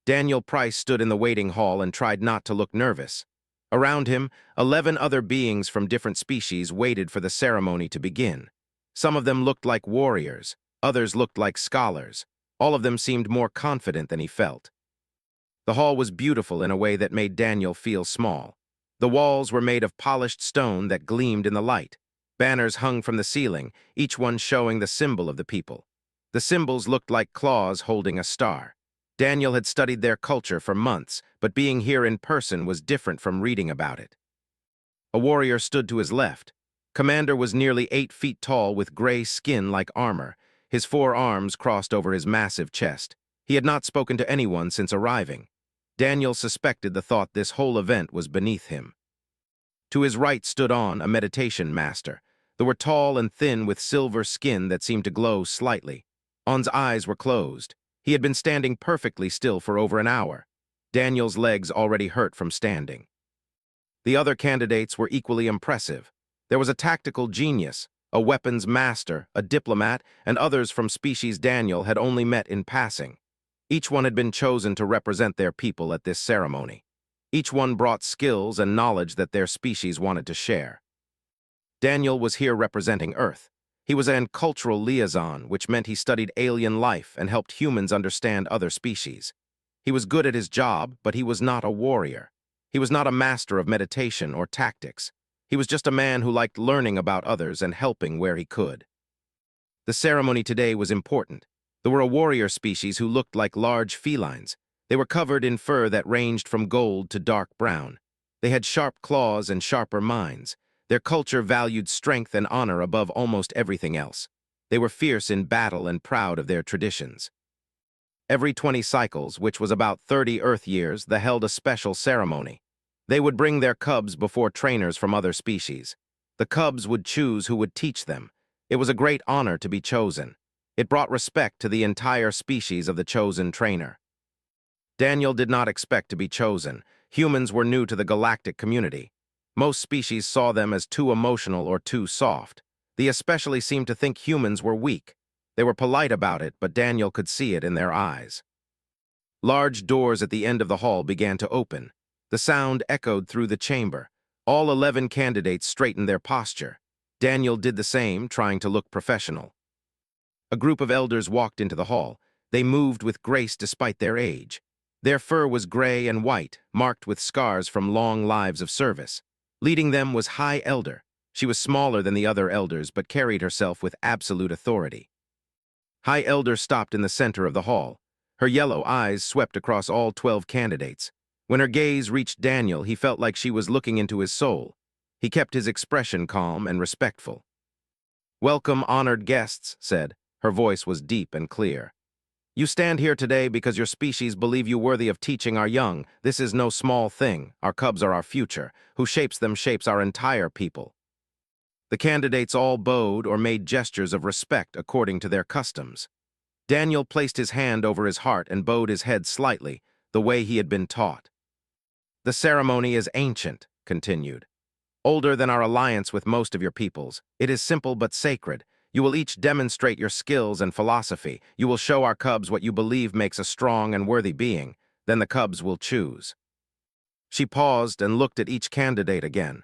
Daniel Price stood in the waiting hall and tried not to look nervous. Around him, 11 other beings from different species waited for the ceremony to begin. Some of them looked like warriors, others looked like scholars. All of them seemed more confident than he felt. The hall was beautiful in a way that made Daniel feel small. The walls were made of polished stone that gleamed in the light. Banners hung from the ceiling, each one showing the symbol of the people. The symbols looked like claws holding a star. Daniel had studied their culture for months, but being here in person was different from reading about it. A warrior stood to his left. Commander was nearly 8 feet tall with gray skin like armor. His 4 arms crossed over his massive chest. He had not spoken to anyone since arriving. Daniel suspected the thought this whole event was beneath him. To his right stood On, a meditation master. They were tall and thin with silver skin that seemed to glow slightly. On's eyes were closed. He had been standing perfectly still for over an hour. Daniel's legs already hurt from standing. The other candidates were equally impressive. There was a tactical genius, a weapons master, a diplomat, and others from species Daniel had only met in passing. Each one had been chosen to represent their people at this ceremony. Each one brought skills and knowledge that their species wanted to share. Daniel was here representing Earth. He was an cultural liaison, which meant he studied alien life and helped humans understand other species. He was good at his job, but he was not a warrior. He was not a master of meditation or tactics. He was just a man who liked learning about others and helping where he could. The ceremony today was important. There were a warrior species who looked like large felines. They were covered in fur that ranged from gold to dark brown. They had sharp claws and sharper minds. Their culture valued strength and honor above almost everything else. They were fierce in battle and proud of their traditions. Every 20 cycles, which was about 30 Earth years, they held a special ceremony. They would bring their cubs before trainers from other species. The cubs would choose who would teach them. It was a great honor to be chosen. It brought respect to the entire species of the chosen trainer. Daniel did not expect to be chosen. Humans were new to the galactic community. Most species saw them as too emotional or too soft. They especially seemed to think humans were weak. They were polite about it, but Daniel could see it in their eyes. Large doors at the end of the hall began to open. The sound echoed through the chamber. All 11 candidates straightened their posture. Daniel did the same, trying to look professional. A group of elders walked into the hall. They moved with grace despite their age. Their fur was gray and white, marked with scars from long lives of service. Leading them was High Elder. She was smaller than the other elders, but carried herself with absolute authority. High Elder stopped in the center of the hall. Her yellow eyes swept across all 12 candidates. When her gaze reached Daniel, he felt like she was looking into his soul. He kept his expression calm and respectful. "Welcome, honored guests," said. Her voice was deep and clear. "You stand here today because your species believe you worthy of teaching our young. This is no small thing. Our cubs are our future. Who shapes them shapes our entire people." The candidates all bowed or made gestures of respect according to their customs. Daniel placed his hand over his heart and bowed his head slightly, the way he had been taught. "The ceremony is ancient," continued. "Older than our alliance with most of your peoples. It is simple but sacred. You will each demonstrate your skills and philosophy. You will show our cubs what you believe makes a strong and worthy being. Then the cubs will choose." She paused and looked at each candidate again.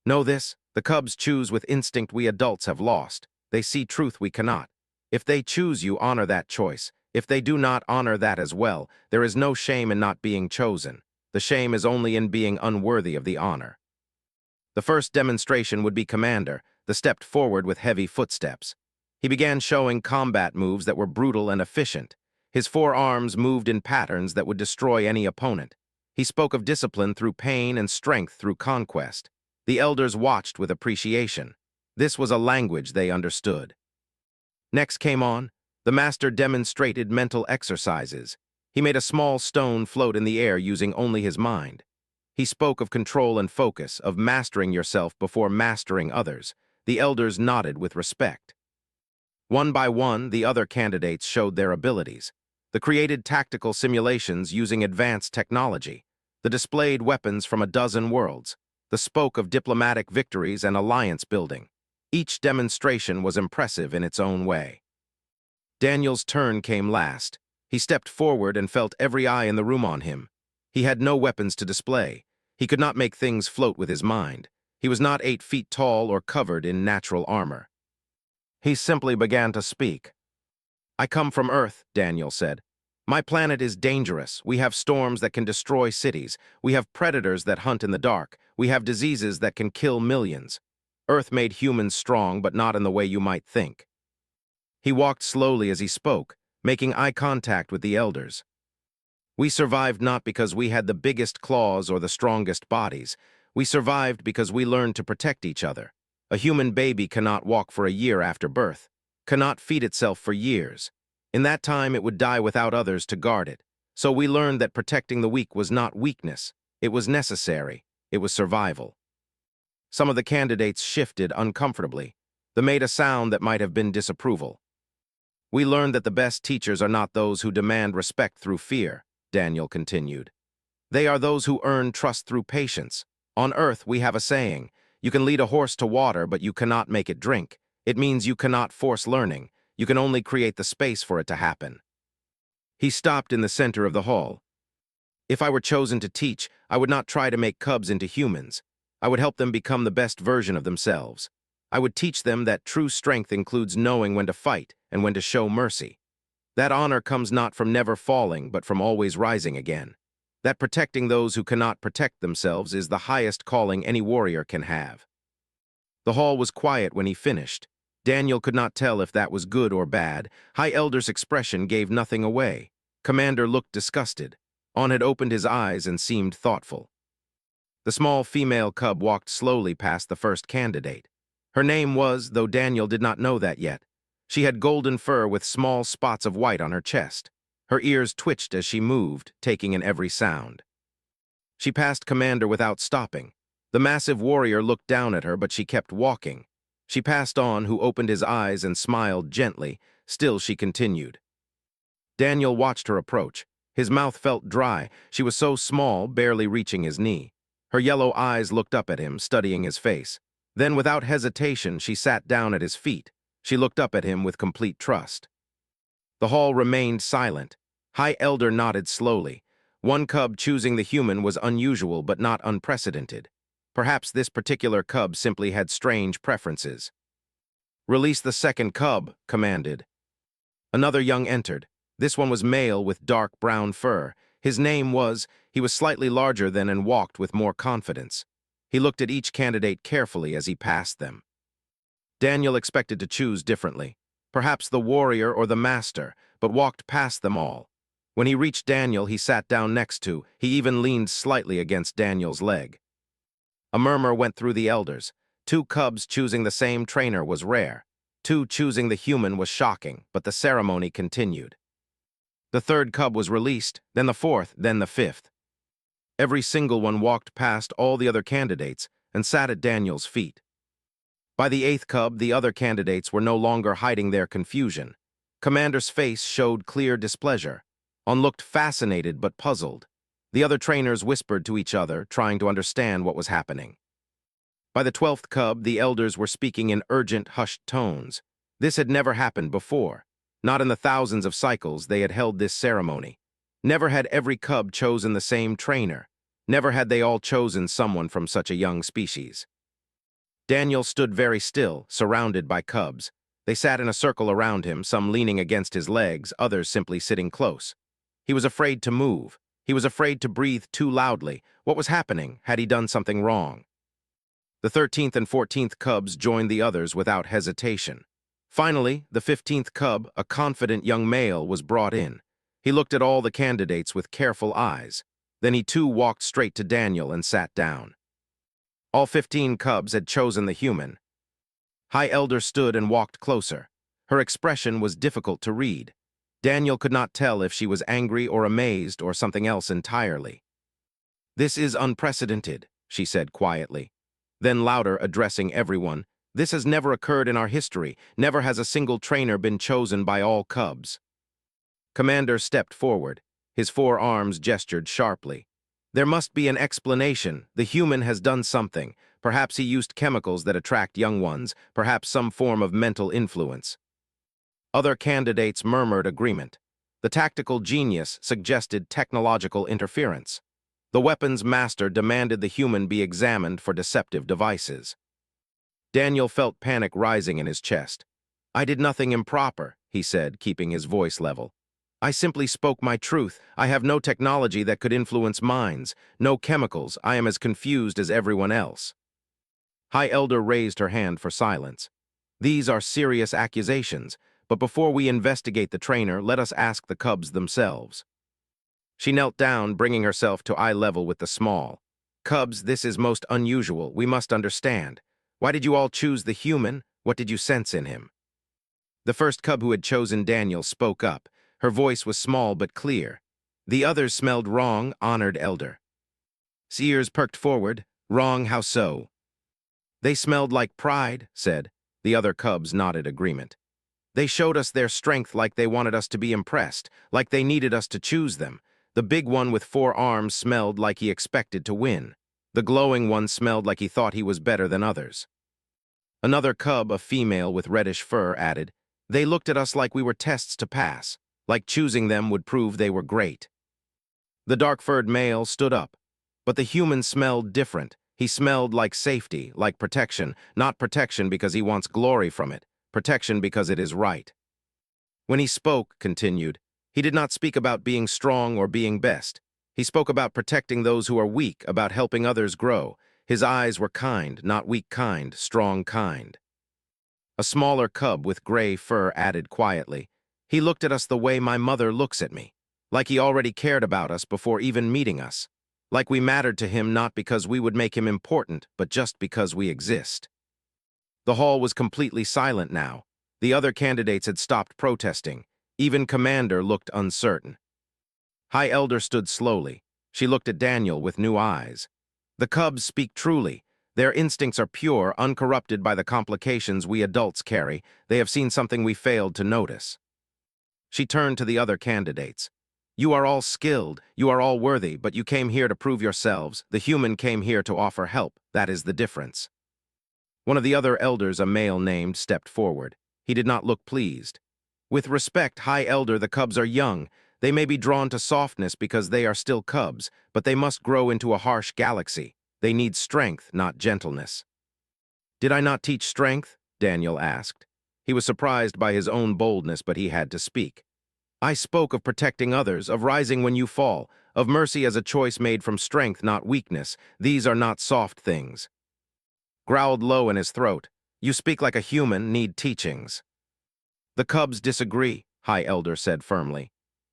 "Know this, the cubs choose with instinct we adults have lost. They see truth we cannot. If they choose you, honor that choice. If they do not, honor that as well. There is no shame in not being chosen. The shame is only in being unworthy of the honor." The first demonstration would be Commander. The stepped forward with heavy footsteps. He began showing combat moves that were brutal and efficient. His 4 arms moved in patterns that would destroy any opponent. He spoke of discipline through pain and strength through conquest. The elders watched with appreciation. This was a language they understood. Next came On. The master demonstrated mental exercises. He made a small stone float in the air using only his mind. He spoke of control and focus, of mastering yourself before mastering others. The elders nodded with respect. One by one, the other candidates showed their abilities. The created tactical simulations using advanced technology. The displayed weapons from a dozen worlds. The spoke of diplomatic victories and alliance building. Each demonstration was impressive in its own way. Daniel's turn came last. He stepped forward and felt every eye in the room on him. He had no weapons to display. He could not make things float with his mind. He was not 8 feet tall or covered in natural armor. He simply began to speak. "I come from Earth," Daniel said. "My planet is dangerous. We have storms that can destroy cities. We have predators that hunt in the dark. We have diseases that can kill millions. Earth made humans strong, but not in the way you might think." He walked slowly as he spoke, making eye contact with the elders. "We survived not because we had the biggest claws or the strongest bodies. We survived because we learned to protect each other. A human baby cannot walk for a year after birth, cannot feed itself for years. In that time it would die without others to guard it. So we learned that protecting the weak was not weakness. It was necessary. It was survival." Some of the candidates shifted uncomfortably. They made a sound that might have been disapproval. "We learned that the best teachers are not those who demand respect through fear," Daniel continued. "They are those who earn trust through patience. On Earth, we have a saying, you can lead a horse to water, but you cannot make it drink. It means you cannot force learning. You can only create the space for it to happen." He stopped in the center of the hall. "If I were chosen to teach, I would not try to make cubs into humans. I would help them become the best version of themselves. I would teach them that true strength includes knowing when to fight and when to show mercy. That honor comes not from never falling, but from always rising again. That protecting those who cannot protect themselves is the highest calling any warrior can have." The hall was quiet when he finished. Daniel could not tell if that was good or bad. High Elder's expression gave nothing away. Commander looked disgusted. On had opened his eyes and seemed thoughtful. The small female cub walked slowly past the first candidate. Her name was, though Daniel did not know that yet. She had golden fur with small spots of white on her chest. Her ears twitched as she moved, taking in every sound. She passed Commander without stopping. The massive warrior looked down at her, but she kept walking. She passed on, who opened his eyes and smiled gently. Still she continued. Daniel watched her approach. His mouth felt dry. She was so small, barely reaching his knee. Her yellow eyes looked up at him, studying his face. Then, without hesitation, she sat down at his feet. She looked up at him with complete trust. The hall remained silent. High Elder nodded slowly. One cub choosing the human was unusual but not unprecedented. Perhaps this particular cub simply had strange preferences. "Release the second cub," commanded. Another young entered. This one was male with dark brown fur. His name was, he was slightly larger than and walked with more confidence. He looked at each candidate carefully as he passed them. Daniel expected to choose differently. Perhaps the warrior or the master, but walked past them all. When he reached Daniel, he sat down next to. He even leaned slightly against Daniel's leg. A murmur went through the elders. 2 cubs choosing the same trainer was rare. 2 choosing the human was shocking, but the ceremony continued. The 3rd cub was released, then the 4th, then the 5th. Every single one walked past all the other candidates and sat at Daniel's feet. By the 8th cub, the other candidates were no longer hiding their confusion. Commander's face showed clear displeasure. On looked fascinated but puzzled. The other trainers whispered to each other, trying to understand what was happening. By the 12th cub, the elders were speaking in urgent, hushed tones. This had never happened before. Not in the thousands of cycles they had held this ceremony. Never had every cub chosen the same trainer. Never had they all chosen someone from such a young species. Daniel stood very still, surrounded by cubs. They sat in a circle around him, some leaning against his legs, others simply sitting close. He was afraid to move. He was afraid to breathe too loudly. What was happening? Had he done something wrong? The 13th and 14th cubs joined the others without hesitation. Finally, the 15th cub, a confident young male, was brought in. He looked at all the candidates with careful eyes. Then he too walked straight to Daniel and sat down. All 15 cubs had chosen the human. High Elder stood and walked closer. Her expression was difficult to read. Daniel could not tell if she was angry or amazed or something else entirely. "This is unprecedented," she said quietly. Then louder, addressing everyone, "This has never occurred in our history. Never has a single trainer been chosen by all cubs." Commander stepped forward. His 4 arms gestured sharply. "There must be an explanation. The human has done something. Perhaps he used chemicals that attract young ones, perhaps some form of mental influence." Other candidates murmured agreement. The tactical genius suggested technological interference. The weapons master demanded the human be examined for deceptive devices. Daniel felt panic rising in his chest. "I did nothing improper," he said, keeping his voice level. "I simply spoke my truth. I have no technology that could influence minds, no chemicals. I am as confused as everyone else." High Elder raised her hand for silence. "These are serious accusations, but before we investigate the trainer, let us ask the cubs themselves." She knelt down, bringing herself to eye level with the small. "Cubs, this is most unusual. We must understand. Why did you all choose the human? What did you sense in him?" The first cub who had chosen Daniel spoke up. Her voice was small but clear. "The others smelled wrong, honored elder." Seers perked forward. "Wrong, how so?" "They smelled like pride," said. The other cubs nodded agreement. "They showed us their strength like they wanted us to be impressed, like they needed us to choose them. The big one with 4 arms smelled like he expected to win. The glowing one smelled like he thought he was better than others." Another cub, a female with reddish fur, added, "They looked at us like we were tests to pass, like choosing them would prove they were great." The dark-furred male stood up. But the human smelled different. He smelled like safety, like protection, not protection because he wants glory from it, protection because it is right. When he spoke, continued, he did not speak about being strong or being best. He spoke about protecting those who are weak, about helping others grow. His eyes were kind, not weak kind, strong kind. A smaller cub with gray fur added quietly, "He looked at us the way my mother looks at me, like he already cared about us before even meeting us, like we mattered to him not because we would make him important, but just because we exist." The hall was completely silent now. The other candidates had stopped protesting. Even Commander looked uncertain. High Elder stood slowly. She looked at Daniel with new eyes. "The cubs speak truly. Their instincts are pure, uncorrupted by the complications we adults carry. They have seen something we failed to notice." She turned to the other candidates. "You are all skilled, you are all worthy, but you came here to prove yourselves. The human came here to offer help. That is the difference." One of the other elders, a male named, stepped forward. He did not look pleased. "With respect, High Elder, the cubs are young. They may be drawn to softness because they are still cubs, but they must grow into a harsh galaxy. They need strength, not gentleness." "Did I not teach strength?" Daniel asked. He was surprised by his own boldness, but he had to speak. "I spoke of protecting others, of rising when you fall, of mercy as a choice made from strength, not weakness. These are not soft things." Growled low in his throat, "You speak like a human, need teachings." "The cubs disagree," High Elder said firmly.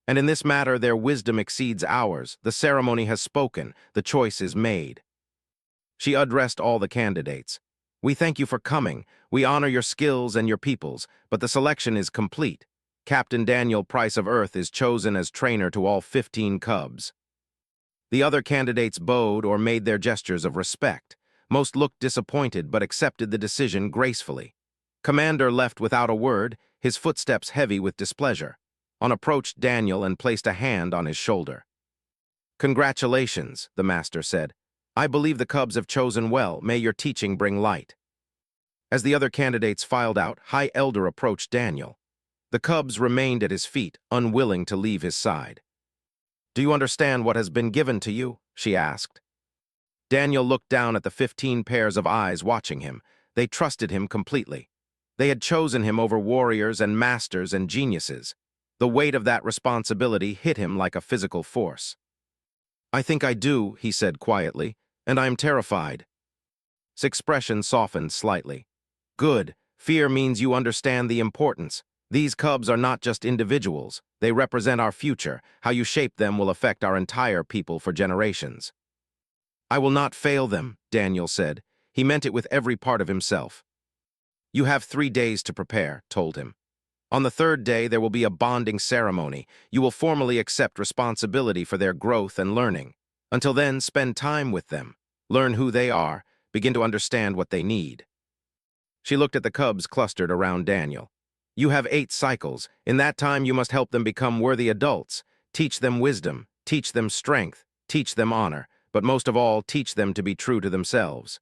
"And in this matter their wisdom exceeds ours. The ceremony has spoken, the choice is made." She addressed all the candidates. "We thank you for coming. We honor your skills and your peoples, but the selection is complete. Captain Daniel Price of Earth is chosen as trainer to all 15 cubs." The other candidates bowed or made their gestures of respect. Most looked disappointed but accepted the decision gracefully. Commander left without a word, his footsteps heavy with displeasure. On approached Daniel and placed a hand on his shoulder. "Congratulations," the master said. "I believe the cubs have chosen well. May your teaching bring light." As the other candidates filed out, High Elder approached Daniel. The cubs remained at his feet, unwilling to leave his side. "Do you understand what has been given to you?" she asked. Daniel looked down at the 15 pairs of eyes watching him. They trusted him completely. They had chosen him over warriors and masters and geniuses. The weight of that responsibility hit him like a physical force. "I think I do," he said quietly, "and I am terrified." His expression softened slightly. "Good. Fear means you understand the importance. These cubs are not just individuals. They represent our future. How you shape them will affect our entire people for generations." "I will not fail them," Daniel said. He meant it with every part of himself. "You have 3 days to prepare," told him. "On the 3rd day, there will be a bonding ceremony. You will formally accept responsibility for their growth and learning. Until then, spend time with them. Learn who they are. Begin to understand what they need." She looked at the cubs clustered around Daniel. "You have 8 cycles. In that time, you must help them become worthy adults. Teach them wisdom. Teach them strength. Teach them honor. But most of all, teach them to be true to themselves."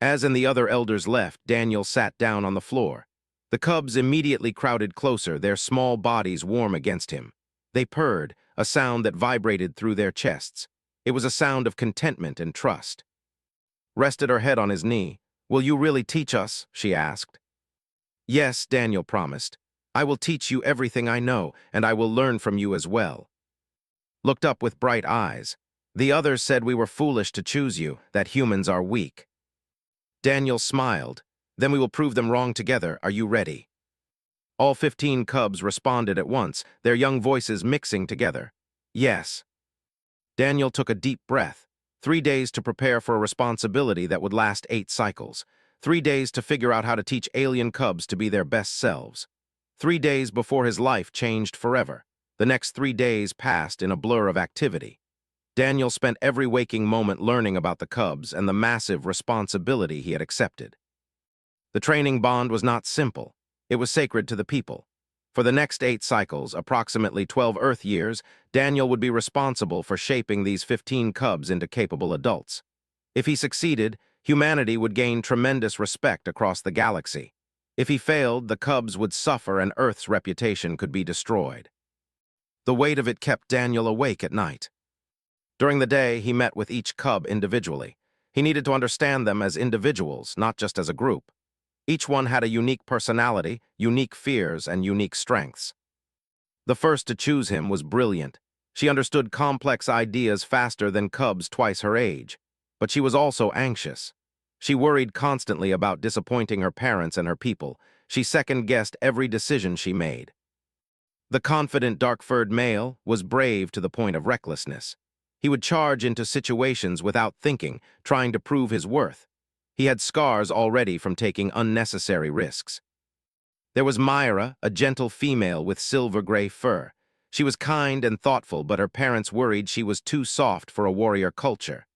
As in the other elders left, Daniel sat down on the floor. The cubs immediately crowded closer, their small bodies warm against him. They purred, a sound that vibrated through their chests. It was a sound of contentment and trust. Rested her head on his knee. "Will you really teach us?" she asked. "Yes," Daniel promised. "I will teach you everything I know, and I will learn from you as well." Looked up with bright eyes. "The others said we were foolish to choose you, that humans are weak." Daniel smiled. "Then we will prove them wrong together. Are you ready?" All 15 cubs responded at once, their young voices mixing together. "Yes." Daniel took a deep breath. 3 days to prepare for a responsibility that would last 8 cycles. 3 days to figure out how to teach alien cubs to be their best selves. 3 days before his life changed forever. The next 3 days passed in a blur of activity. Daniel spent every waking moment learning about the cubs and the massive responsibility he had accepted. The training bond was not simple. It was sacred to the people. For the next 8 cycles, approximately 12 Earth years, Daniel would be responsible for shaping these 15 cubs into capable adults. If he succeeded, humanity would gain tremendous respect across the galaxy. If he failed, the cubs would suffer and Earth's reputation could be destroyed. The weight of it kept Daniel awake at night. During the day, he met with each cub individually. He needed to understand them as individuals, not just as a group. Each one had a unique personality, unique fears, and unique strengths. The first to choose him was brilliant. She understood complex ideas faster than cubs twice her age. But she was also anxious. She worried constantly about disappointing her parents and her people. She second-guessed every decision she made. The confident dark-furred male was brave to the point of recklessness. He would charge into situations without thinking, trying to prove his worth. He had scars already from taking unnecessary risks. There was Myra, a gentle female with silver-gray fur. She was kind and thoughtful, but her parents worried she was too soft for a warrior culture.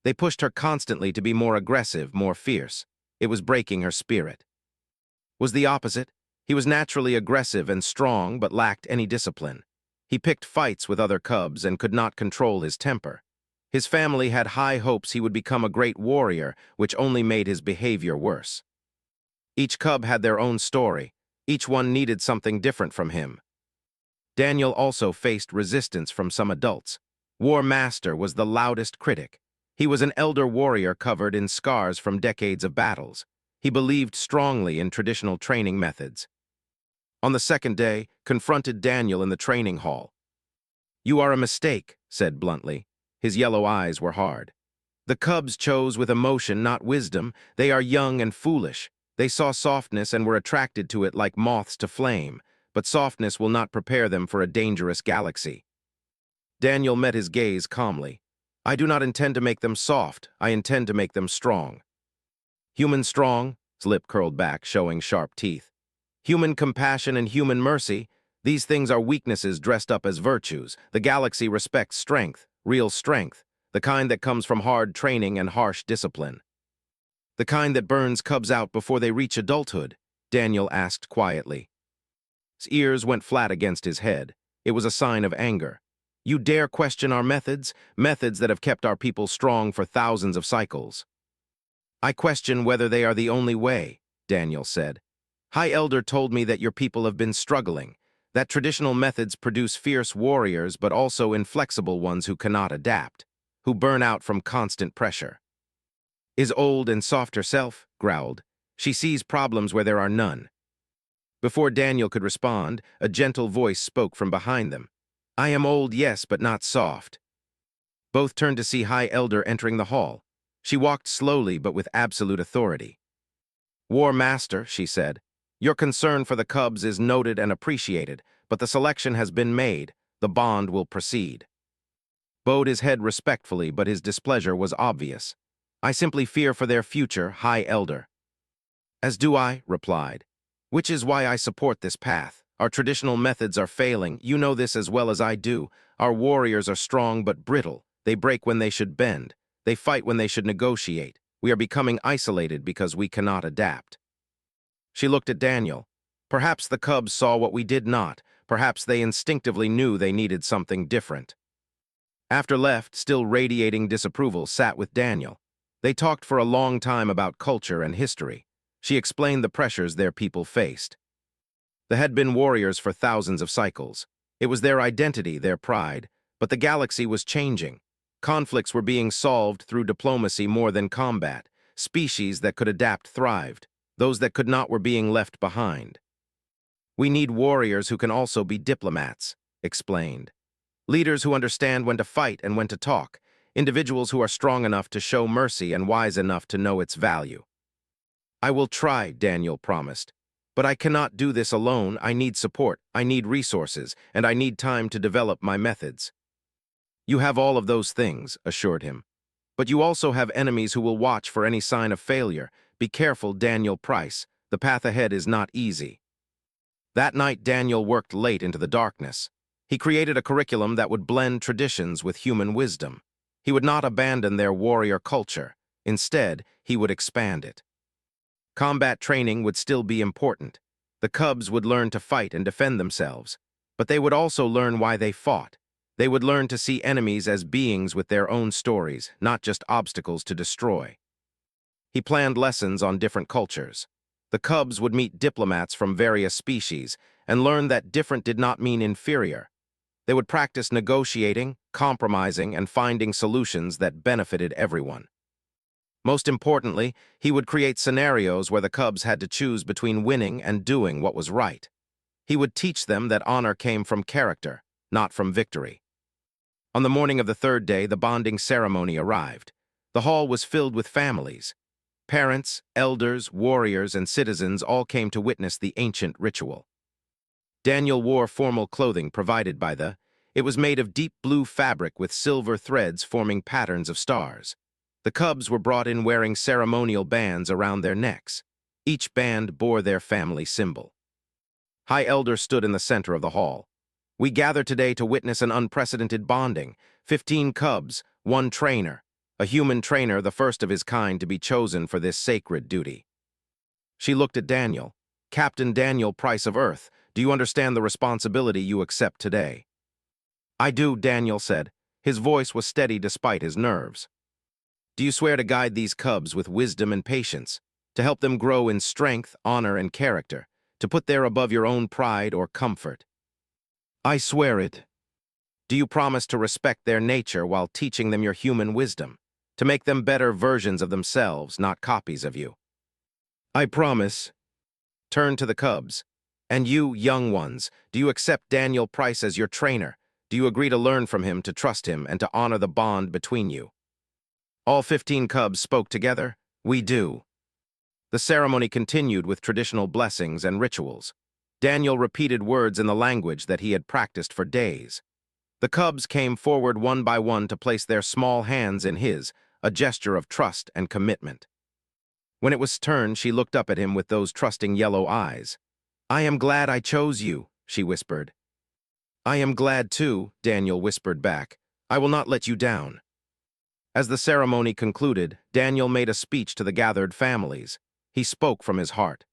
They pushed her constantly to be more aggressive, more fierce. It was breaking her spirit. Was the opposite. He was naturally aggressive and strong, but lacked any discipline. He picked fights with other cubs and could not control his temper. His family had high hopes he would become a great warrior, which only made his behavior worse. Each cub had their own story. Each one needed something different from him. Daniel also faced resistance from some adults. War Master was the loudest critic. He was an elder warrior covered in scars from decades of battles. He believed strongly in traditional training methods. On the second day, confronted Daniel in the training hall. "You are a mistake," said bluntly. His yellow eyes were hard. "The cubs chose with emotion, not wisdom. They are young and foolish. They saw softness and were attracted to it like moths to flame, but softness will not prepare them for a dangerous galaxy." Daniel met his gaze calmly. "I do not intend to make them soft. I intend to make them strong." "Human strong?" His lip curled back, showing sharp teeth. "Human compassion and human mercy? These things are weaknesses dressed up as virtues. The galaxy respects strength, real strength, the kind that comes from hard training and harsh discipline." "The kind that burns cubs out before they reach adulthood?" Daniel asked quietly. His ears went flat against his head. It was a sign of anger. "You dare question our methods? Methods that have kept our people strong for thousands of cycles." "I question whether they are the only way," Daniel said. "High Elder told me that your people have been struggling, that traditional methods produce fierce warriors but also inflexible ones who cannot adapt, who burn out from constant pressure." "Is old and soft herself," growled. "She sees problems where there are none." Before Daniel could respond, a gentle voice spoke from behind them. "I am old, yes, but not soft." Both turned to see High Elder entering the hall. She walked slowly but with absolute authority. "War Master," she said, "your concern for the cubs is noted and appreciated, but the selection has been made. The bond will proceed." Bowed his head respectfully, but his displeasure was obvious. "I simply fear for their future, High Elder." "As do I," replied. "Which is why I support this path. Our traditional methods are failing. You know this as well as I do. Our warriors are strong but brittle. They break when they should bend. They fight when they should negotiate. We are becoming isolated because we cannot adapt." She looked at Daniel. Perhaps the cubs saw what we did not. Perhaps they instinctively knew they needed something different. After left, still radiating disapproval, sat with Daniel. They talked for a long time about culture and history. She explained the pressures their people faced. They had been warriors for thousands of cycles. It was their identity, their pride. But the galaxy was changing. Conflicts were being solved through diplomacy more than combat. Species that could adapt thrived. Those that could not were being left behind. We need warriors who can also be diplomats, explained. Leaders who understand when to fight and when to talk. Individuals who are strong enough to show mercy and wise enough to know its value. I will try, Daniel promised. But I cannot do this alone. I need support, I need resources, and I need time to develop my methods. You have all of those things, assured him. But you also have enemies who will watch for any sign of failure. Be careful, Daniel Price. The path ahead is not easy. That night, Daniel worked late into the darkness. He created a curriculum that would blend traditions with human wisdom. He would not abandon their warrior culture. Instead, he would expand it. Combat training would still be important. The cubs would learn to fight and defend themselves. But they would also learn why they fought. They would learn to see enemies as beings with their own stories, not just obstacles to destroy. He planned lessons on different cultures. The cubs would meet diplomats from various species and learn that different did not mean inferior. They would practice negotiating, compromising, and finding solutions that benefited everyone. Most importantly, he would create scenarios where the cubs had to choose between winning and doing what was right. He would teach them that honor came from character, not from victory. On the morning of the third day, the bonding ceremony arrived. The hall was filled with families. Parents, elders, warriors, and citizens all came to witness the ancient ritual. Daniel wore formal clothing provided by It was made of deep blue fabric with silver threads forming patterns of stars. The cubs were brought in wearing ceremonial bands around their necks. Each band bore their family symbol. High Elder stood in the center of the hall. We gather today to witness an unprecedented bonding. 15 cubs, 1 trainer. A human trainer, the first of his kind to be chosen for this sacred duty. She looked at Daniel. Captain Daniel Price of Earth, do you understand the responsibility you accept today? I do, Daniel said. His voice was steady despite his nerves. Do you swear to guide these cubs with wisdom and patience, to help them grow in strength, honor, and character, to put them above your own pride or comfort? I swear it. Do you promise to respect their nature while teaching them your human wisdom, to make them better versions of themselves, not copies of you? I promise. Turn to the cubs. And you, young ones, do you accept Daniel Price as your trainer? Do you agree to learn from him, to trust him, and to honor the bond between you? All 15 cubs spoke together. We do. The ceremony continued with traditional blessings and rituals. Daniel repeated words in the language that he had practiced for days. The cubs came forward one by one to place their small hands in his, a gesture of trust and commitment. When it was turned, she looked up at him with those trusting yellow eyes. I am glad I chose you, she whispered. I am glad too, Daniel whispered back. I will not let you down. As the ceremony concluded, Daniel made a speech to the gathered families. He spoke from his heart.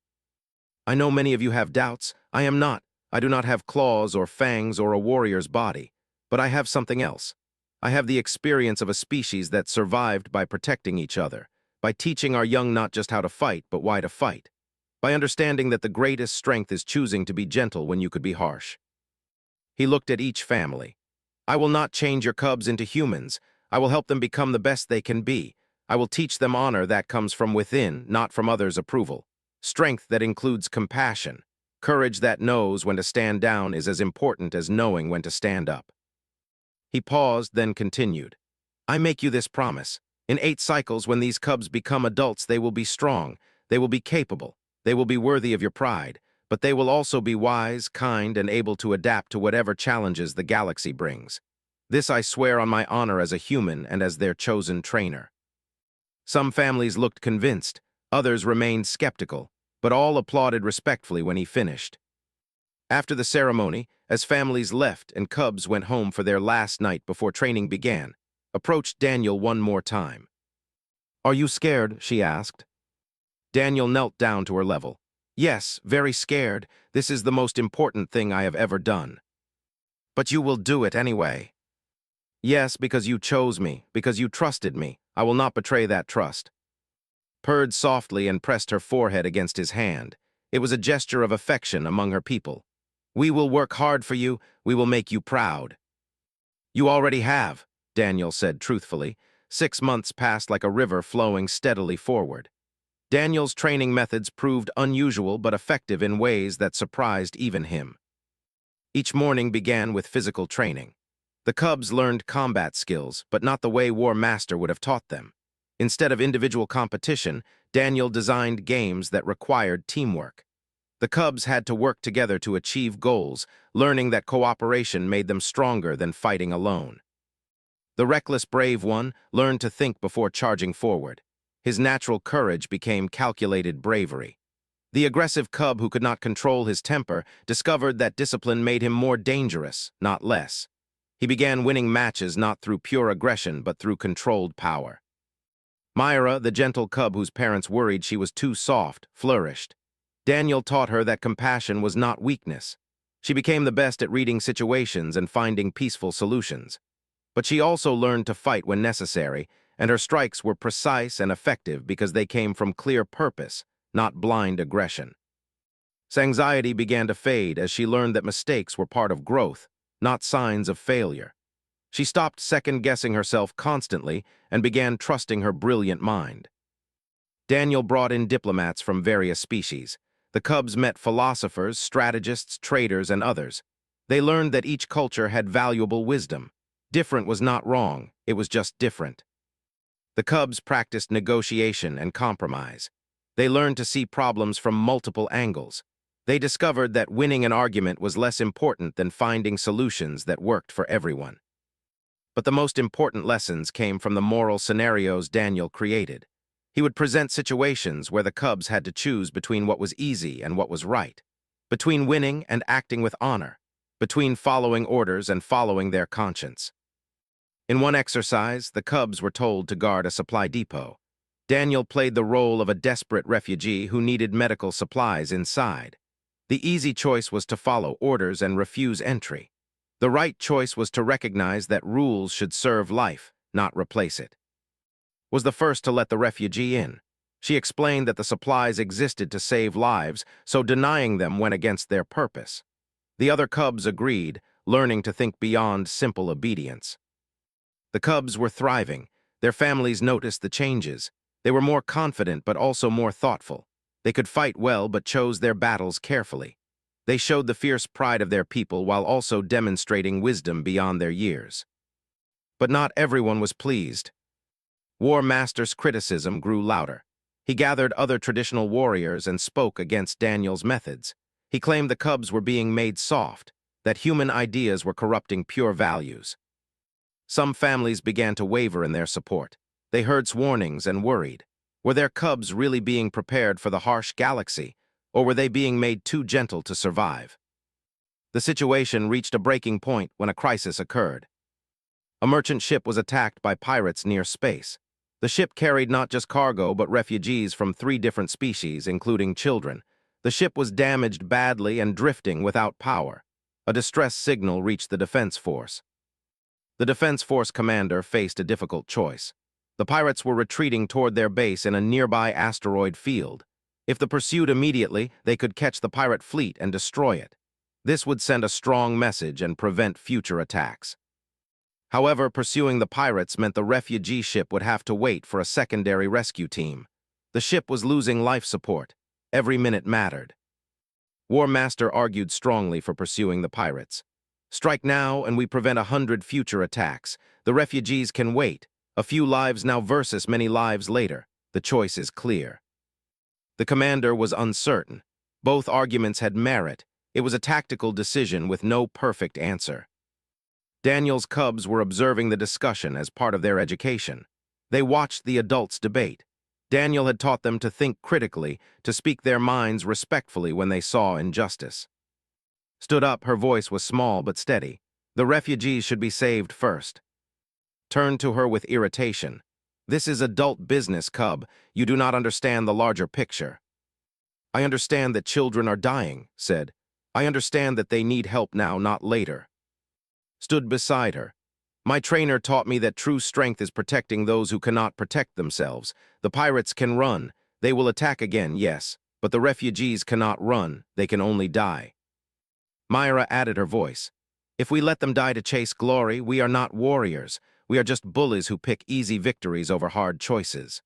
I know many of you have doubts. I am not. I do not have claws or fangs or a warrior's body. But I have something else. I have the experience of a species that survived by protecting each other, by teaching our young not just how to fight, but why to fight, by understanding that the greatest strength is choosing to be gentle when you could be harsh. He looked at each family. I will not change your cubs into humans. I will help them become the best they can be. I will teach them honor that comes from within, not from others' approval. Strength that includes compassion. Courage that knows when to stand down is as important as knowing when to stand up. He paused, then continued. I make you this promise. In 8 cycles, when these cubs become adults, they will be strong. They will be capable. They will be worthy of your pride. But they will also be wise, kind, and able to adapt to whatever challenges the galaxy brings. This I swear on my honor as a human and as their chosen trainer. Some families looked convinced, others remained skeptical, but all applauded respectfully when he finished. After the ceremony, as families left and cubs went home for their last night before training began, approached Daniel one more time. Are you scared? She asked. Daniel knelt down to her level. Yes, very scared. This is the most important thing I have ever done. But you will do it anyway. Yes, because you chose me, because you trusted me. I will not betray that trust. Purred softly and pressed her forehead against his hand. It was a gesture of affection among her people. We will work hard for you. We will make you proud. You already have, Daniel said truthfully. 6 months passed like a river flowing steadily forward. Daniel's training methods proved unusual but effective in ways that surprised even him. Each morning began with physical training. The cubs learned combat skills, but not the way War Master would have taught them. Instead of individual competition, Daniel designed games that required teamwork. The cubs had to work together to achieve goals, learning that cooperation made them stronger than fighting alone. The reckless brave one learned to think before charging forward. His natural courage became calculated bravery. The aggressive cub who could not control his temper discovered that discipline made him more dangerous, not less. He began winning matches not through pure aggression but through controlled power. Myra, the gentle cub whose parents worried she was too soft, flourished. Daniel taught her that compassion was not weakness. She became the best at reading situations and finding peaceful solutions. But she also learned to fight when necessary, and her strikes were precise and effective because they came from clear purpose, not blind aggression. Anxiety began to fade as she learned that mistakes were part of growth, not signs of failure. She stopped second-guessing herself constantly and began trusting her brilliant mind. Daniel brought in diplomats from various species. The cubs met philosophers, strategists, traders, and others. They learned that each culture had valuable wisdom. Different was not wrong, it was just different. The cubs practiced negotiation and compromise. They learned to see problems from multiple angles. They discovered that winning an argument was less important than finding solutions that worked for everyone. But the most important lessons came from the moral scenarios Daniel created. He would present situations where the cubs had to choose between what was easy and what was right, between winning and acting with honor, between following orders and following their conscience. In one exercise, the cubs were told to guard a supply depot. Daniel played the role of a desperate refugee who needed medical supplies inside. The easy choice was to follow orders and refuse entry. The right choice was to recognize that rules should serve life, not replace it. Was the first to let the refugee in. She explained that the supplies existed to save lives, so denying them went against their purpose. The other cubs agreed, learning to think beyond simple obedience. The cubs were thriving. Their families noticed the changes. They were more confident but also more thoughtful. They could fight well but chose their battles carefully. They showed the fierce pride of their people while also demonstrating wisdom beyond their years. But not everyone was pleased. War Master's criticism grew louder. He gathered other traditional warriors and spoke against Daniel's methods. He claimed the cubs were being made soft, that human ideas were corrupting pure values. Some families began to waver in their support. They heard warnings and worried. Were their cubs really being prepared for the harsh galaxy, or were they being made too gentle to survive? The situation reached a breaking point when a crisis occurred. A merchant ship was attacked by pirates near space. The ship carried not just cargo but refugees from 3 different species, including children. The ship was damaged badly and drifting without power. A distress signal reached the defense force. The defense force commander faced a difficult choice. The pirates were retreating toward their base in a nearby asteroid field. If they pursued immediately, they could catch the pirate fleet and destroy it. This would send a strong message and prevent future attacks. However, pursuing the pirates meant the refugee ship would have to wait for a secondary rescue team. The ship was losing life support. Every minute mattered. War Master argued strongly for pursuing the pirates. Strike now and we prevent 100 future attacks. The refugees can wait. A few lives now versus many lives later. The choice is clear. The commander was uncertain. Both arguments had merit. It was a tactical decision with no perfect answer. Daniel's cubs were observing the discussion as part of their education. They watched the adults debate. Daniel had taught them to think critically, to speak their minds respectfully when they saw injustice. Stood up, her voice was small but steady. The refugees should be saved first. Turned to her with irritation. This is adult business, cub. You do not understand the larger picture. I understand that children are dying, said. I understand that they need help now, not later. Stood beside her. My trainer taught me that true strength is protecting those who cannot protect themselves. The pirates can run. They will attack again, yes, but the refugees cannot run. They can only die. Myra added her voice. If we let them die to chase glory, we are not warriors. We are just bullies who pick easy victories over hard choices.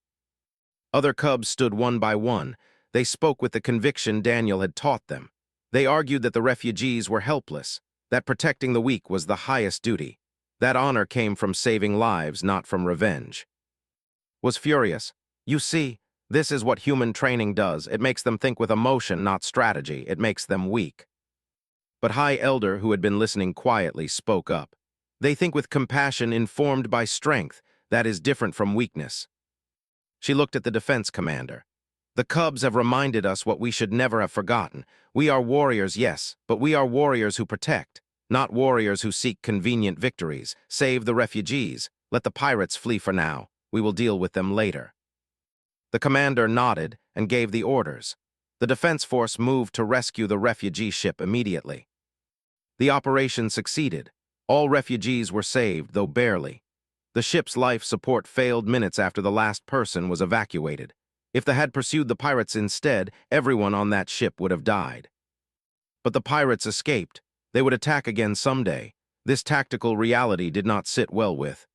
Other cubs stood one by one. They spoke with the conviction Daniel had taught them. They argued that the refugees were helpless, that protecting the weak was the highest duty. That honor came from saving lives, not from revenge. Was furious. You see, this is what human training does. It makes them think with emotion, not strategy. It makes them weak. But High Elder, who had been listening quietly, spoke up. They think with compassion informed by strength. That is different from weakness. She looked at the defense commander. The Cubs have reminded us what we should never have forgotten. We are warriors, yes, but we are warriors who protect, not warriors who seek convenient victories. Save the refugees. Let the pirates flee for now. We will deal with them later. The commander nodded and gave the orders. The defense force moved to rescue the refugee ship immediately. The operation succeeded. All refugees were saved, though barely. The ship's life support failed minutes after the last person was evacuated. If they had pursued the pirates instead, everyone on that ship would have died. But the pirates escaped. They would attack again someday. This tactical reality did not sit well with.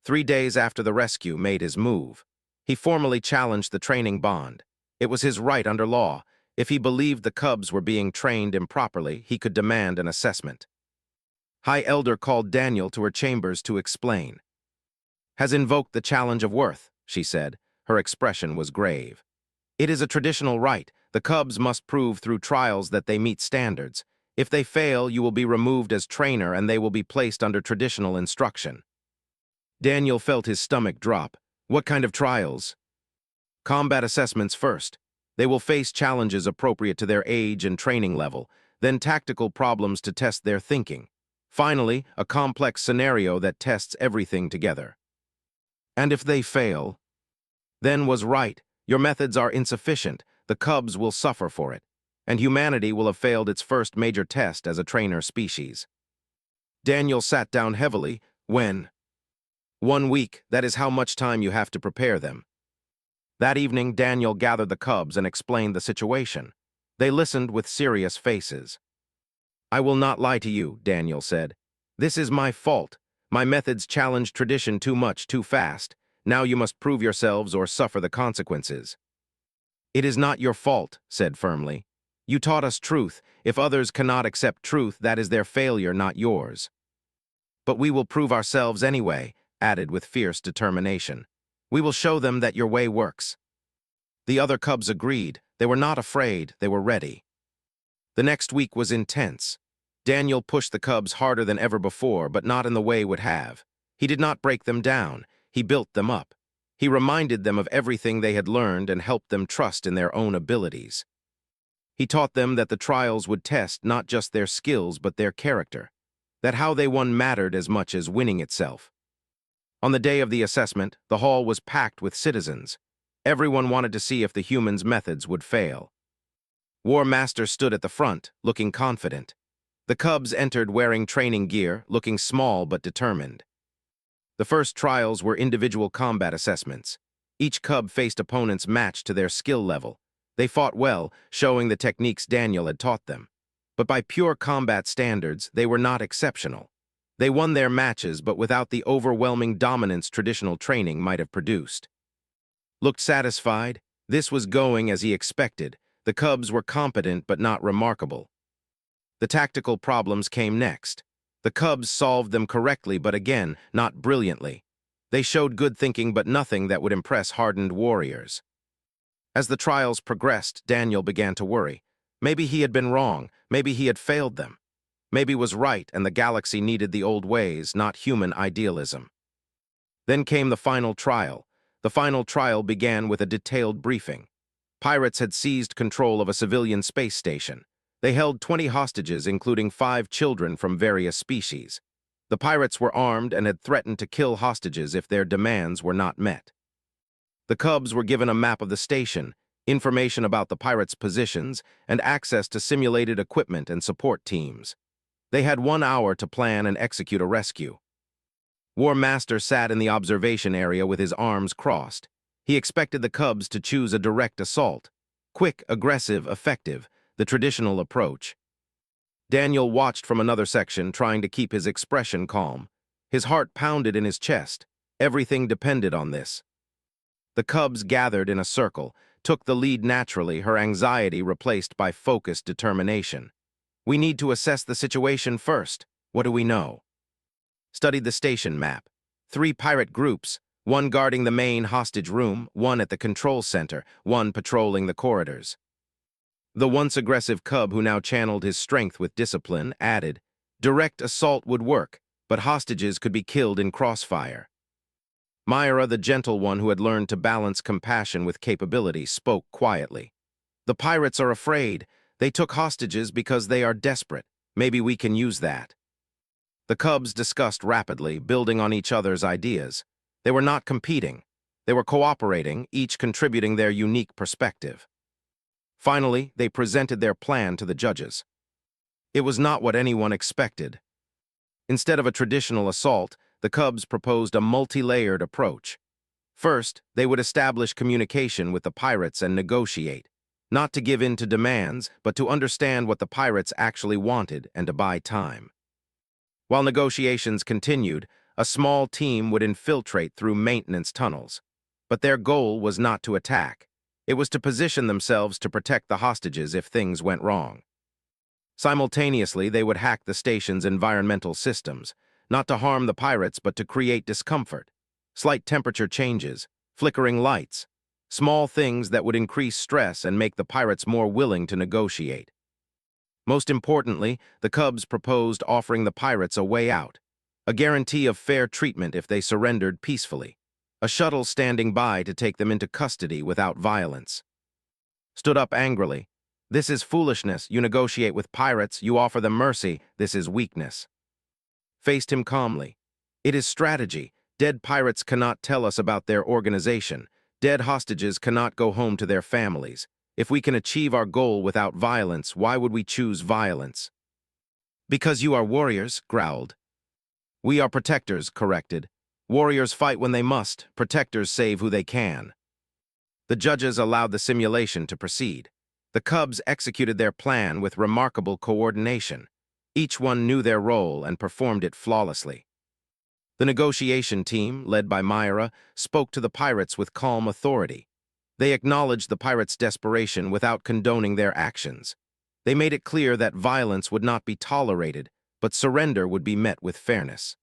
3 days after the rescue made his move, he formally challenged the training bond. It was his right under law. If he believed the Cubs were being trained improperly, he could demand an assessment. High Elder called Daniel to her chambers to explain. Has invoked the challenge of worth, she said. Her expression was grave. It is a traditional right. The Cubs must prove through trials that they meet standards. If they fail, you will be removed as trainer and they will be placed under traditional instruction. Daniel felt his stomach drop. What kind of trials? Combat assessments first. They will face challenges appropriate to their age and training level, then tactical problems to test their thinking. Finally, a complex scenario that tests everything together. And if they fail? Then was right. Your methods are insufficient. The Cubs will suffer for it. And humanity will have failed its first major test as a trainer species. Daniel sat down heavily. When? 1 week, that is how much time you have to prepare them. That evening, Daniel gathered the Cubs and explained the situation. They listened with serious faces. I will not lie to you, Daniel said. This is my fault. My methods challenged tradition too much, too fast. Now you must prove yourselves or suffer the consequences. It is not your fault, said firmly. You taught us truth. If others cannot accept truth, that is their failure, not yours. But we will prove ourselves anyway, added with fierce determination. We will show them that your way works. The other Cubs agreed. They were not afraid, they were ready. The next week was intense. Daniel pushed the Cubs harder than ever before, but not in the way would have. He did not break them down. He built them up. He reminded them of everything they had learned and helped them trust in their own abilities. He taught them that the trials would test not just their skills but their character, that how they won mattered as much as winning itself. On the day of the assessment, the hall was packed with citizens. Everyone wanted to see if the humans' methods would fail. War Master stood at the front, looking confident. The Cubs entered wearing training gear, looking small but determined. The first trials were individual combat assessments. Each Cub faced opponents matched to their skill level. They fought well, showing the techniques Daniel had taught them. But by pure combat standards, they were not exceptional. They won their matches, but without the overwhelming dominance traditional training might have produced. Looked satisfied. This was going as he expected. The Cubs were competent but not remarkable. The tactical problems came next. The Cubs solved them correctly, but again, not brilliantly. They showed good thinking, but nothing that would impress hardened warriors. As the trials progressed, Daniel began to worry. Maybe he had been wrong. Maybe he had failed them. Maybe was right, and the galaxy needed the old ways, not human idealism. Then came the final trial. The final trial began with a detailed briefing. Pirates had seized control of a civilian space station. They held 20 hostages, including 5 children from various species. The pirates were armed and had threatened to kill hostages if their demands were not met. The Cubs were given a map of the station, information about the pirates' positions, and access to simulated equipment and support teams. They had 1 hour to plan and execute a rescue. War Master sat in the observation area with his arms crossed. He expected the Cubs to choose a direct assault. Quick, aggressive, effective, the traditional approach. Daniel watched from another section, trying to keep his expression calm. His heart pounded in his chest. Everything depended on this. The cubs gathered in a circle, took the lead naturally, her anxiety replaced by focused determination. We need to assess the situation first. What do we know? Studied the station map. 3 pirate groups, one guarding the main hostage room, one at the control center, one patrolling the corridors. The once aggressive cub, who now channeled his strength with discipline, added, "Direct assault would work, but hostages could be killed in crossfire." Myra, the gentle one who had learned to balance compassion with capability, spoke quietly. "The pirates are afraid. They took hostages because they are desperate. Maybe we can use that." The cubs discussed rapidly, building on each other's ideas. They were not competing. They were cooperating, each contributing their unique perspective. Finally, they presented their plan to the judges. It was not what anyone expected. Instead of a traditional assault, the cubs proposed a multi-layered approach. First, they would establish communication with the pirates and negotiate, not to give in to demands, but to understand what the pirates actually wanted and to buy time. While negotiations continued, a small team would infiltrate through maintenance tunnels. But their goal was not to attack. It was to position themselves to protect the hostages if things went wrong. Simultaneously, they would hack the station's environmental systems, not to harm the pirates but to create discomfort. Slight temperature changes, flickering lights, small things that would increase stress and make the pirates more willing to negotiate. Most importantly, the cubs proposed offering the pirates a way out, a guarantee of fair treatment if they surrendered peacefully, a shuttle standing by to take them into custody without violence. Stood up angrily. "This is foolishness. You negotiate with pirates, you offer them mercy. This is weakness." Faced him calmly. "It is strategy. Dead pirates cannot tell us about their organization. Dead hostages cannot go home to their families. If we can achieve our goal without violence, why would we choose violence?" "Because you are warriors," growled. "We are protectors," corrected. "Warriors fight when they must. Protectors save who they can." The judges allowed the simulation to proceed. The cubs executed their plan with remarkable coordination. Each one knew their role and performed it flawlessly. The negotiation team, led by Myra, spoke to the pirates with calm authority. They acknowledged the pirates' desperation without condoning their actions. They made it clear that violence would not be tolerated, but surrender would be met with fairness.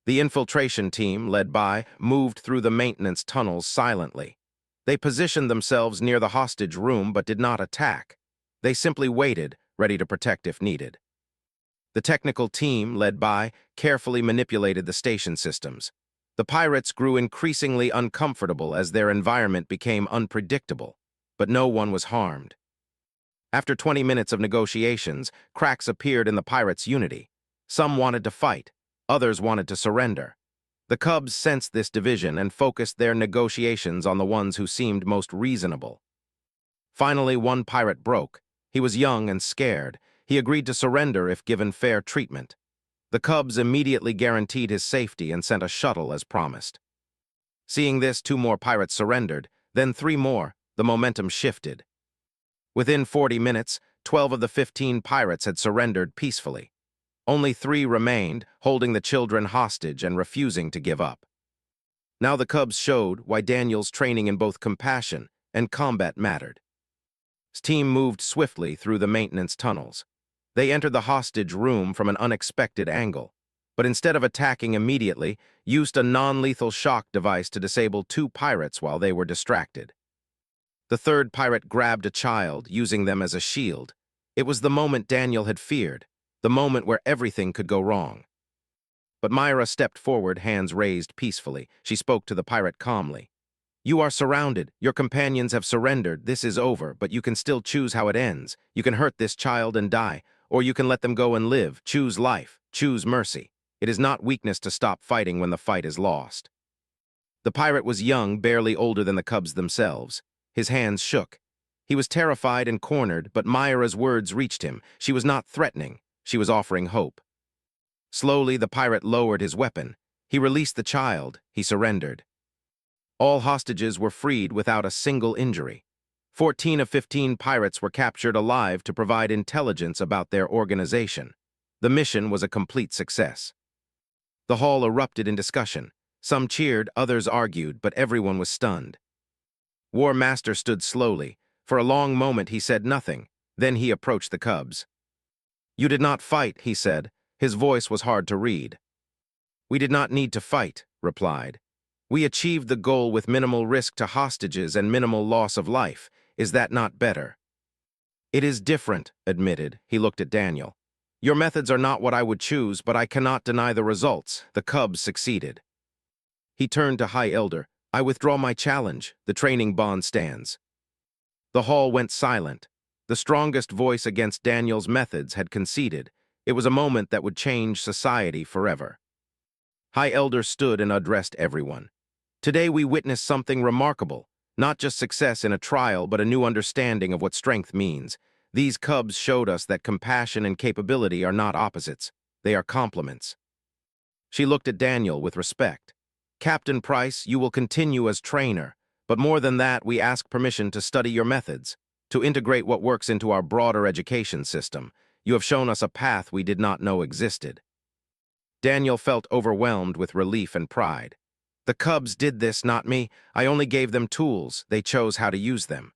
The infiltration team, led by, moved through the maintenance tunnels silently. They positioned themselves near the hostage room but did not attack. They simply waited, ready to protect if needed. The technical team, led by, carefully manipulated the station systems. The pirates grew increasingly uncomfortable as their environment became unpredictable, but no one was harmed. After 20 minutes of negotiations, cracks appeared in the pirates' unity. Some wanted to fight, others wanted to surrender. The cubs sensed this division and focused their negotiations on the ones who seemed most reasonable. Finally, one pirate broke. He was young and scared. He agreed to surrender if given fair treatment. The cubs immediately guaranteed his safety and sent a shuttle as promised. Seeing this, 2 more pirates surrendered, then 3 more. The momentum shifted. Within 40 minutes, 12 of the 15 pirates had surrendered peacefully. Only 3 remained, holding the children hostage and refusing to give up. Now the cubs showed why Daniel's training in both compassion and combat mattered. His team moved swiftly through the maintenance tunnels. They entered the hostage room from an unexpected angle, but instead of attacking immediately, used a non-lethal shock device to disable 2 pirates while they were distracted. The 3rd pirate grabbed a child, using them as a shield. It was the moment Daniel had feared, the moment where everything could go wrong. But Myra stepped forward, hands raised peacefully. She spoke to the pirate calmly. "You are surrounded. Your companions have surrendered. This is over, but you can still choose how it ends. You can hurt this child and die, or you can let them go and live. Choose life. Choose mercy. It is not weakness to stop fighting when the fight is lost." The pirate was young, barely older than the cubs themselves. His hands shook. He was terrified and cornered, but Myra's words reached him. She was not threatening. She was offering hope. Slowly, the pirate lowered his weapon. He released the child. He surrendered. All hostages were freed without a single injury. 14 of 15 pirates were captured alive to provide intelligence about their organization. The mission was a complete success. The hall erupted in discussion. Some cheered, others argued, but everyone was stunned. War Master stood slowly. For a long moment he said nothing. Then he approached the cubs. "You did not fight," he said. His voice was hard to read. "We did not need to fight," replied. "We achieved the goal with minimal risk to hostages and minimal loss of life. Is that not better?" "It is different," admitted. He looked at Daniel. "Your methods are not what I would choose, but I cannot deny the results. The cubs succeeded." He turned to High Elder. "I withdraw my challenge. The training bond stands." The hall went silent. The strongest voice against Daniel's methods had conceded. It was a moment that would change society forever. High Elder stood and addressed everyone. "Today we witness something remarkable. Not just success in a trial, but a new understanding of what strength means. These cubs showed us that compassion and capability are not opposites. They are complements." She looked at Daniel with respect. "Captain Price, you will continue as trainer. But more than that, we ask permission to study your methods, to integrate what works into our broader education system. You have shown us a path we did not know existed." Daniel felt overwhelmed with relief and pride. "The cubs did this, not me. I only gave them tools. They chose how to use them."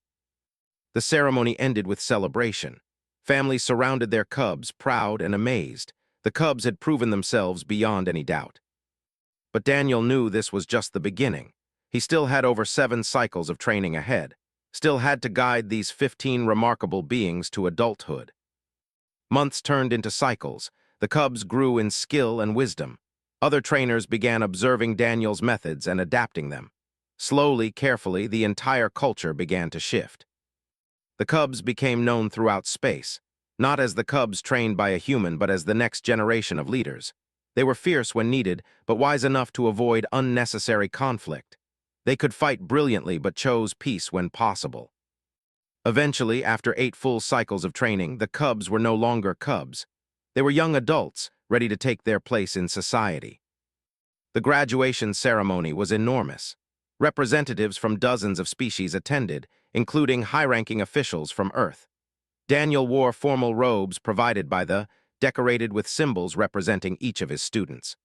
The ceremony ended with celebration. Families surrounded their cubs, proud and amazed. The cubs had proven themselves beyond any doubt. But Daniel knew this was just the beginning. He still had over 7 cycles of training ahead, still had to guide these 15 remarkable beings to adulthood. Months turned into cycles. The cubs grew in skill and wisdom. Other trainers began observing Daniel's methods and adapting them. Slowly, carefully, the entire culture began to shift. The cubs became known throughout space, not as the cubs trained by a human, but as the next generation of leaders. They were fierce when needed, but wise enough to avoid unnecessary conflict. They could fight brilliantly, but chose peace when possible. Eventually, after 8 full cycles of training, the cubs were no longer cubs. They were young adults, ready to take their place in society. The graduation ceremony was enormous. Representatives from dozens of species attended, including high-ranking officials from Earth. Daniel wore formal robes provided by decorated with symbols representing each of his students.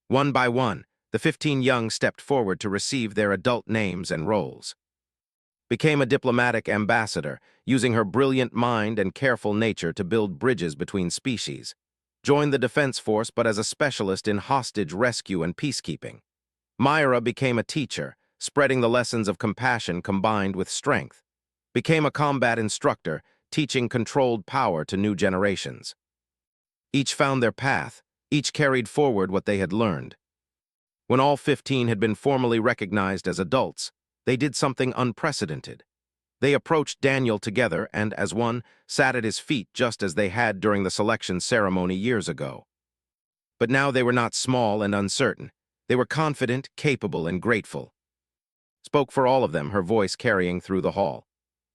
One by one, the 15 young stepped forward to receive their adult names and roles. Became a diplomatic ambassador, using her brilliant mind and careful nature to build bridges between species. Joined the defense force, but as a specialist in hostage rescue and peacekeeping. Myra became a teacher, spreading the lessons of compassion combined with strength. Became a combat instructor, teaching controlled power to new generations. Each found their path, each carried forward what they had learned. When all 15 had been formally recognized as adults, they did something unprecedented. They approached Daniel together and, as one, sat at his feet just as they had during the selection ceremony years ago. But now they were not small and uncertain. They were confident, capable, and grateful. Spoke for all of them, her voice carrying through the hall.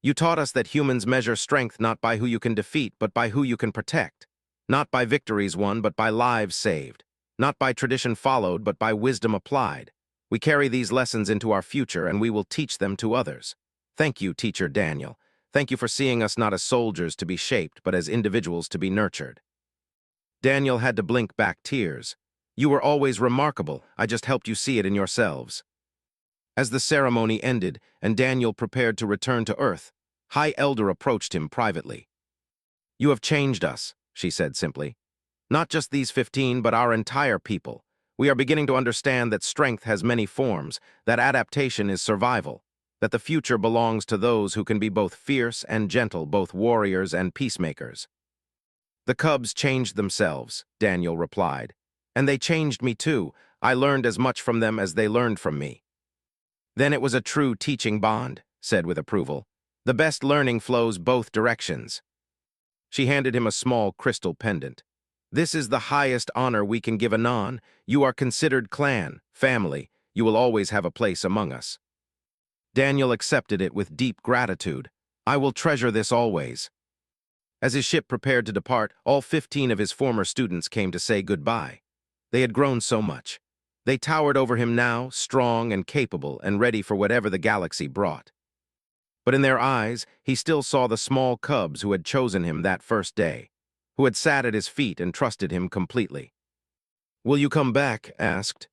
"You taught us that humans measure strength not by who you can defeat, but by who you can protect. Not by victories won, but by lives saved. Not by tradition followed, but by wisdom applied. We carry these lessons into our future, and we will teach them to others. Thank you, Teacher Daniel. Thank you for seeing us not as soldiers to be shaped, but as individuals to be nurtured." Daniel had to blink back tears. "You were always remarkable. I just helped you see it in yourselves." As the ceremony ended and Daniel prepared to return to Earth, High Elder approached him privately. "You have changed us," she said simply. "Not just these 15, but our entire people. We are beginning to understand that strength has many forms, that adaptation is survival, that the future belongs to those who can be both fierce and gentle, both warriors and peacemakers." "The cubs changed themselves," Daniel replied. "And they changed me too. I learned as much from them as they learned from me." "Then it was a true teaching bond," said with approval. "The best learning flows both directions." She handed him a small crystal pendant. "This is the highest honor we can give a non. You are considered clan, family. You will always have a place among us." Daniel accepted it with deep gratitude. "I will treasure this always." As his ship prepared to depart, all 15 of his former students came to say goodbye. They had grown so much. They towered over him now, strong and capable and ready for whatever the galaxy brought. But in their eyes, he still saw the small cubs who had chosen him that first day, who had sat at his feet and trusted him completely. "Will you come back?" asked.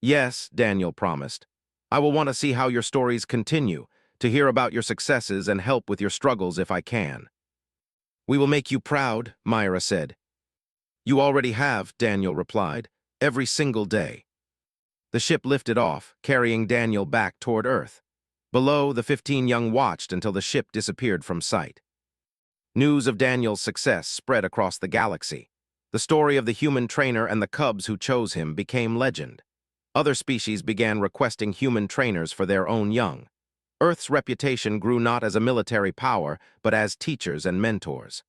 "Yes," Daniel promised. "I will want to see how your stories continue, to hear about your successes and help with your struggles if I can." "We will make you proud," Myra said. "You already have," Daniel replied, "every single day." The ship lifted off, carrying Daniel back toward Earth. Below, the 15 young watched until the ship disappeared from sight. News of Daniel's success spread across the galaxy. The story of the human trainer and the cubs who chose him became legend. Other species began requesting human trainers for their own young. Earth's reputation grew not as a military power, but as teachers and mentors.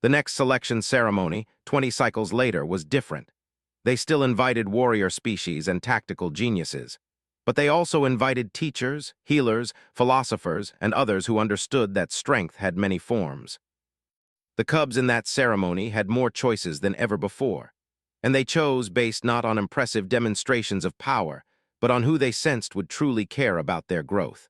The next selection ceremony, 20 cycles later, was different. They still invited warrior species and tactical geniuses, but they also invited teachers, healers, philosophers, and others who understood that strength had many forms. The cubs in that ceremony had more choices than ever before, and they chose based not on impressive demonstrations of power, but on who they sensed would truly care about their growth.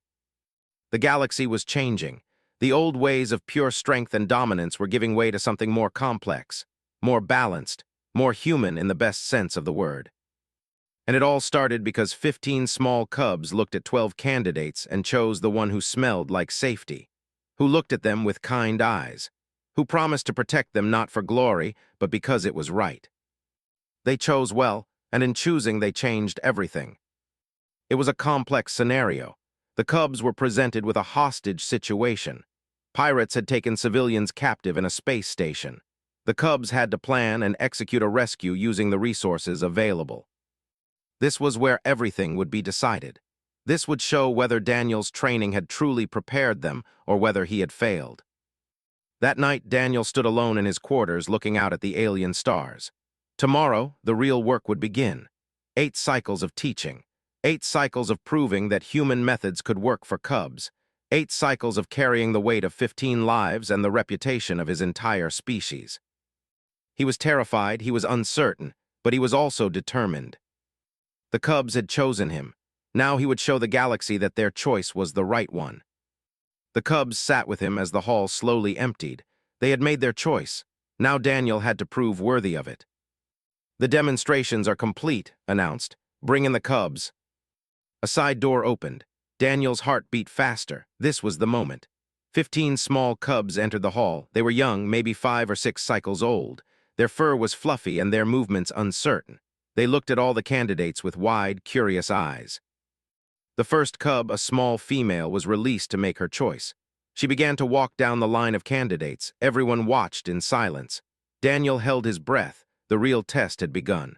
The galaxy was changing. The old ways of pure strength and dominance were giving way to something more complex, more balanced, more human in the best sense of the word. And it all started because 15 small cubs looked at 12 candidates and chose the one who smelled like safety, who looked at them with kind eyes, who promised to protect them not for glory, but because it was right. They chose well, and in choosing they changed everything. It was a complex scenario. The cubs were presented with a hostage situation. Pirates had taken civilians captive in a space station. The cubs had to plan and execute a rescue using the resources available. This was where everything would be decided. This would show whether Daniel's training had truly prepared them or whether he had failed. That night, Daniel stood alone in his quarters looking out at the alien stars. Tomorrow, the real work would begin. 8 cycles of teaching. 8 cycles of proving that human methods could work for cubs. 8 cycles of carrying the weight of 15 lives and the reputation of his entire species. He was terrified, he was uncertain, but he was also determined. The cubs had chosen him. Now he would show the galaxy that their choice was the right one. The cubs sat with him as the hall slowly emptied. They had made their choice. Now Daniel had to prove worthy of it. "The demonstrations are complete," announced. "Bring in the cubs." A side door opened. Daniel's heart beat faster. This was the moment. 15 small cubs entered the hall. They were young, maybe 5 or 6 cycles old. Their fur was fluffy and their movements uncertain. They looked at all the candidates with wide, curious eyes. The first cub, a small female, was released to make her choice. She began to walk down the line of candidates. Everyone watched in silence. Daniel held his breath. The real test had begun.